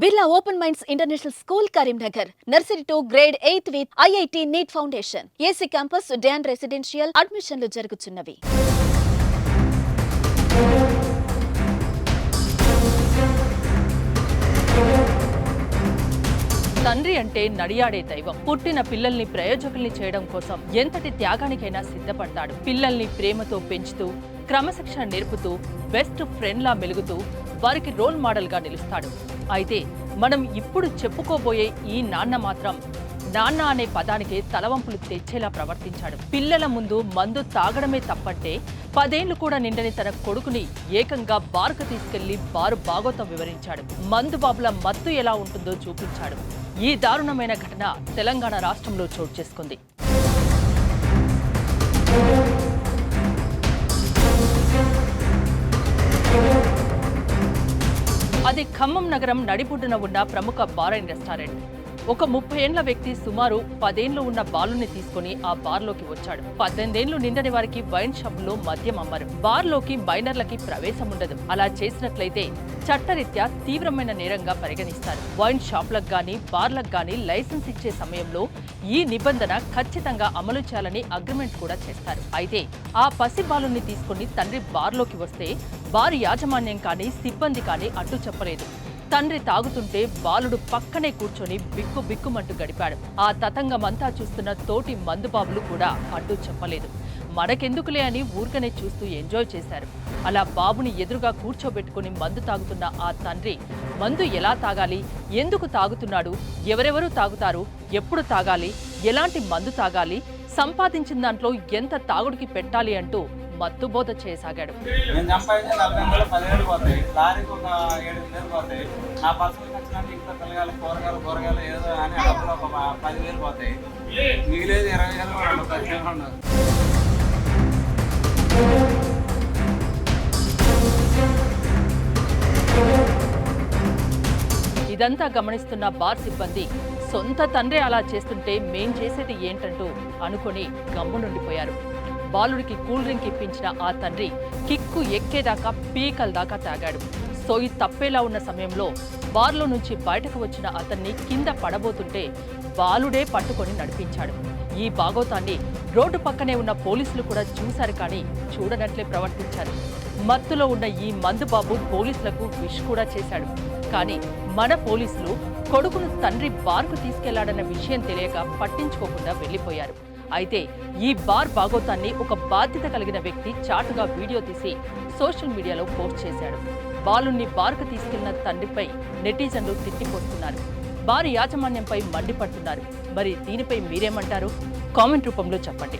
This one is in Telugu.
Birla open minds international school Karimnagar nursery to grade 8 with IIT NEET foundation AC campus డ్యాన్ రెసిడెన్షియల్ అడ్మిషన్లు జరుగుతున్నవి. తండ్రి అంటే నడియాడే దైవం. పుట్టిన పిల్లల్ని ప్రయోజకుల్ని చేయడం కోసం ఎంతటి త్యాగానికైనా సిద్ధపడతాడు. పిల్లల్ని ప్రేమతో పెంచుతూ, క్రమశిక్షణ నేర్పుతూ, బెస్ట్ ఫ్రెండ్లా మెలుగుతూ వారికి రోల్ మోడల్గా నిలుస్తాడు. అయితే మనం ఇప్పుడు చెప్పుకోబోయే ఈ నాన్న మాత్రం నాన్న అనే పదానికి తలవంపులు తెచ్చేలా ప్రవర్తించాడు. పిల్లల ముందు మందు తాగడమే తప్పంటే 10 ఏళ్లు కూడా నిండని తన కొడుకుని ఏకంగా బార్కు తీసుకెళ్లి బారు బాగోతం వివరించాడు. మందు బాబుల మత్తు ఎలా ఉంటుందో చూపించాడు. ఈ దారుణమైన ఘటన తెలంగాణ రాష్ట్రంలో చోటు చేసుకుంది. అది ఖమ్మం నగరం నడిబొడ్డున ఉన్న ప్రముఖ బార్ అండ్ రెస్టారెంట్. ఒక 30 ఏళ్ల వ్యక్తి సుమారు 10 ఏళ్లు ఉన్న బాలుని తీసుకుని ఆ బార్లోకి వచ్చాడు. 18 ఏళ్లు నిండని వారికి వైన్ షాపులో మద్యం అమ్మరు. బార్లోకి మైనర్లకి ప్రవేశం ఉండదు. అలా చేసినట్లయితే చట్టరీత్యా తీవ్రమైన నేరంగా పరిగణిస్తారు. వైన్ షాపులకు గానీ బార్లకు గానీ లైసెన్స్ ఇచ్చే సమయంలో ఈ నిబంధన ఖచ్చితంగా అమలు చేయాలని అగ్రిమెంట్ కూడా చేస్తారు. అయితే ఆ పసి బాలుని తీసుకుని తండ్రి బార్లోకి వస్తే బార్ యాజమాన్యం కానీ సిబ్బంది కానీ అడ్డు చెప్పలేదు. తండ్రి తాగుతుంటే బాలుడు పక్కనే కూర్చొని బిక్కు బిక్కుమంటూ గడిపాడు. ఆ తతంగమంతా చూస్తున్న తోటి మందుబాబులు కూడా అడ్డు చెప్పలేదు. మనకెందుకులే అని ఊరికనే చూస్తూ ఎంజాయ్ చేశారు. అలా బాబుని ఎదురుగా కూర్చోబెట్టుకుని మందు తాగుతున్న ఆ తండ్రి మందు ఎలా తాగాలి, ఎందుకు తాగుతున్నాడు, ఎవరెవరు తాగుతారు, ఎప్పుడు తాగాలి, ఎలాంటి మందు తాగాలి, సంపాదించిన దాంట్లో ఎంత తాగుడికి పెట్టాలి అంటూ మత్తుబోధ చేయసాగాడు. నేను సంపాదించిన 40,000 పోతాయి, లారీకి ఒక 7,000 పోతాయి. నా పర్సనల్ ఖర్చులంటే ఇంట్లో పిల్లగాలు కూరగాయలు ఏదో అని డబ్బులు ఒక 10,000 పోతాయి. మిగిలేదు 20,000 కూడా ఉండదు, 10,000 ఉండదు. ఇదంతా గమనిస్తున్న బార్ సిబ్బంది సొంత తండ్రి అలా చేస్తుంటే మేం చేసేది ఏంటంటూ అనుకుని గమ్మునుండిపోయారు. బాలుడికి కూల్ డ్రింక్ ఇప్పించిన ఆ తండ్రి కిక్కు ఎక్కేదాకా పీకల దాకా తాగాడు. సోయి తప్పేలా ఉన్న సమయంలో బార్లో నుంచి బయటకు వచ్చిన అతన్ని కింద పడబోతుంటే బాలుడే పట్టుకొని నడిపించాడు. ఈ బాగోతాన్ని రోడ్డు పక్కనే ఉన్న పోలీసులు కూడా చూశారు, కానీ చూడనట్లే ప్రవర్తించారు. మత్తులో ఉన్న ఈ మందుబాబు పోలీసులకు విష్ కూడా చేశాడు. కానీ మన పోలీసులు కొడుకును తండ్రి బార్కు తీసుకెళ్లాడన్న విషయం తెలియక పట్టించుకోకుండా వెళ్లిపోయారు. అయితే ఈ బార్ బాగోతాన్ని ఒక బాధ్యత కలిగిన వ్యక్తి చాటుగా వీడియో తీసి సోషల్ మీడియాలో పోస్ట్ చేశాడు. బాలుని బార్కు తీసుకెళ్లిన తండ్రిపై నెటిజన్లు తిట్టిపోస్తున్నారు. బార్ యాజమాన్యంపై మండిపడుతున్నారు. మరి దీనిపై మీరేమంటారు? కామెంట్ రూపంలో చెప్పండి.